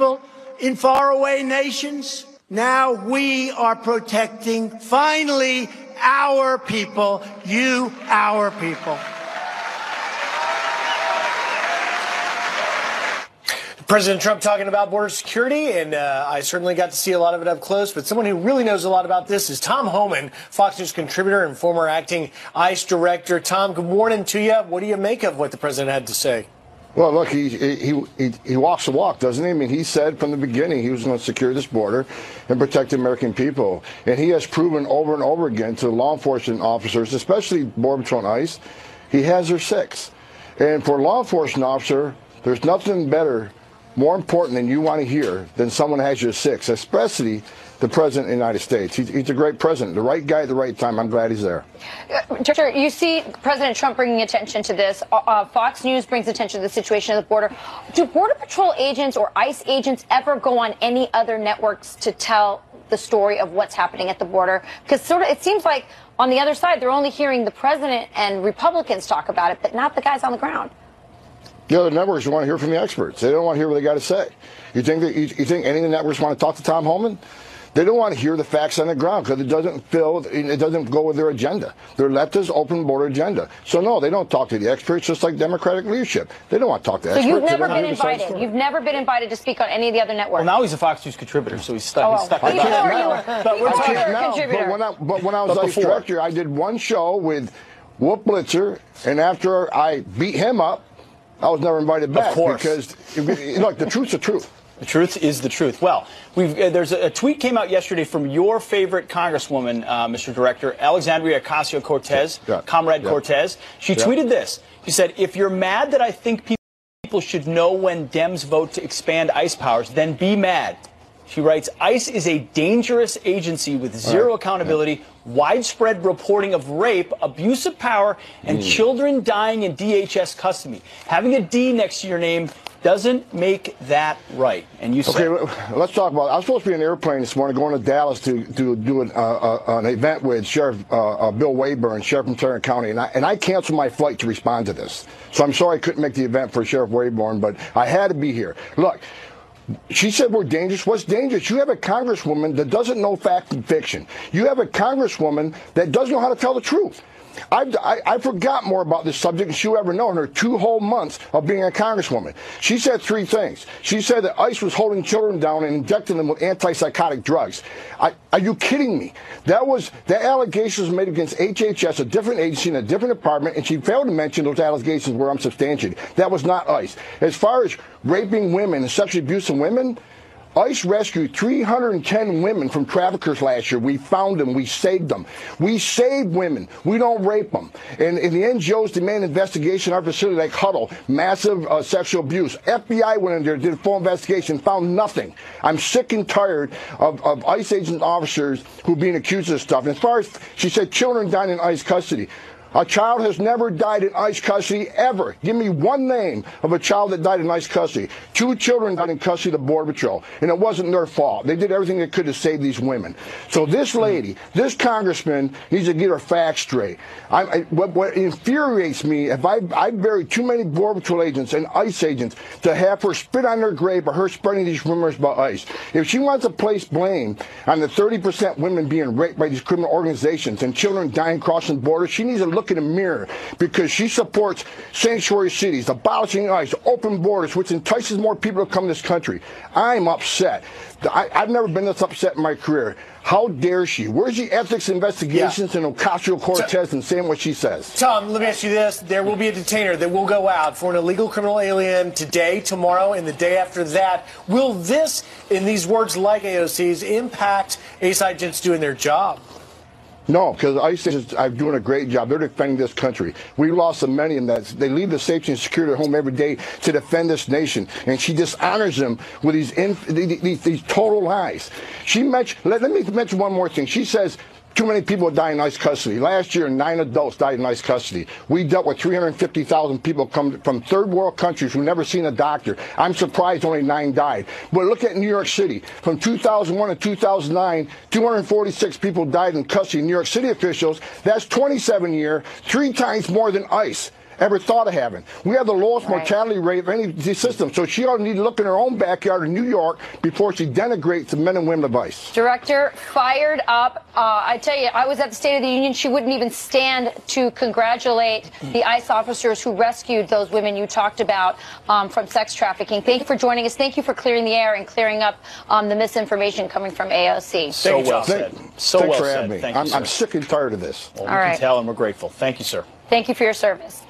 people in faraway nations. Now we are protecting, finally, our people, you, our people. President Trump talking about border security, and I certainly got to see a lot of it up close, but someone who really knows a lot about this is Tom Homan, Fox News contributor and former acting ICE director. Tom, good morning to you. What do you make of what the president had to say? Well, look, he walks the walk, doesn't he? I mean, he said from the beginning he was going to secure this border and protect the American people. And he has proven over and over again to law enforcement officers, especially Border Patrol and ICE, he has their six. And for a law enforcement officer, there's nothing better, more important than you want to hear than someone has your six, especially the President of the United States. He's a great president, the right guy at the right time. I'm glad he's there. Director, you see President Trump bringing attention to this. Fox News brings attention to the situation at the border. Do Border Patrol agents or ICE agents ever go on any other networks to tell the story of what's happening at the border? Because it seems like on the other side, they're only hearing the president and Republicans talk about it, but not the guys on the ground. The other networks want to hear from the experts. They don't want to hear what they got to say. You think any of the networks want to talk to Tom Homan? They don't want to hear the facts on the ground because it doesn't go with their agenda. Their leftist open border agenda. So no, they don't talk to the experts, just like Democratic leadership. They don't want to talk to experts. So you've never been invited. You've never been invited to speak on any of the other networks. Well, now he's a Fox News contributor, so he's stuck. Oh, he's stuck. But when I was ICE director, I did one show with Wolf Blitzer, and after I beat him up, I was never invited back. Of course. Because, look, the truth's the truth. The truth is the truth. Well, there's a tweet came out yesterday from your favorite Congresswoman, Mr. Director, Alexandria Ocasio-Cortez, Comrade Cortez. She tweeted this. She said, "If you're mad that I think people should know when Dems vote to expand ICE powers, then be mad." She writes, "ICE is a dangerous agency with zero accountability, widespread reporting of rape, abuse of power, and children dying in DHS custody. Having a D next to your name doesn't make that right." And you said, okay, let's talk about it. I was supposed to be in an airplane this morning going to Dallas to do an event with Sheriff Bill Wayburn, Sheriff from Tarrant County, and I canceled my flight to respond to this. So I'm sorry I couldn't make the event for Sheriff Wayburn, but I had to be here. Look, she said we're dangerous. What's dangerous? You have a congresswoman that doesn't know fact and fiction. You have a congresswoman that doesn't know how to tell the truth. I forgot more about this subject than she'll ever know in her 2 whole months of being a congresswoman. She said 3 things. She said that ICE was holding children down and injecting them with antipsychotic drugs. Are you kidding me? That allegation was made against HHS, a different agency in a different department, and she failed to mention those allegations were unsubstantiated. That was not ICE. As far as raping women and sexually abusing women, ICE rescued 310 women from traffickers last year. We found them. We saved them. We save women. We don't rape them. And the NGOs demand investigation in our facility like Huddle, massive sexual abuse. FBI went in there, did a full investigation, found nothing. I'm sick and tired of ICE agent officers who are being accused of this stuff. And as far as she said, children dying in ICE custody. A child has never died in ICE custody ever. Give me one name of a child that died in ICE custody. 2 children died in custody of the Border Patrol, and it wasn't their fault. They did everything they could to save these women. So this lady, this congressman, needs to get her facts straight. What infuriates me, if I buried too many Border Patrol agents and ICE agents to have her spit on their grave or her spreading these rumors about ICE. If she wants to place blame on the 30% women being raped by these criminal organizations and children dying crossing the border, she needs to look in the mirror, because she supports sanctuary cities, abolishing ICE, open borders, which entices more people to come to this country. I'm upset. I've never been this upset in my career. How dare she? Where's the ethics investigations in Ocasio-Cortez and saying what she says? Tom, let me ask you this. There will be a detainer that will go out for an illegal criminal alien today, tomorrow, and the day after that. Will this, in these words like AOC's, impact ACE agents doing their job? No, because ICE agents are doing a great job. They're defending this country. We lost so many of them that they leave the safety and security at home every day to defend this nation, and she dishonors them with these total lies. She mentioned. Let me mention one more thing. She says too many people die in ICE custody. Last year, 9 adults died in ICE custody. We dealt with 350,000 people come from third world countries who never seen a doctor. I'm surprised only 9 died. But look at New York City. From 2001 to 2009, 246 people died in custody. New York City officials, that's 27 years, 3 times more than ICE. ever thought of having. We have the lowest mortality rate of any system, so she ought to need to look in her own backyard in New York before she denigrates the men and women of ICE. Director, fired up. I tell you, I was at the State of the Union. She wouldn't even stand to congratulate the ICE officers who rescued those women you talked about from sex trafficking. Thank you for joining us. Thank you for clearing the air and clearing up the misinformation coming from AOC. So well said. So well said. Thanks for having me. I'm sick and tired of this. Well, we can tell, and we're grateful. Thank you, sir. Thank you for your service.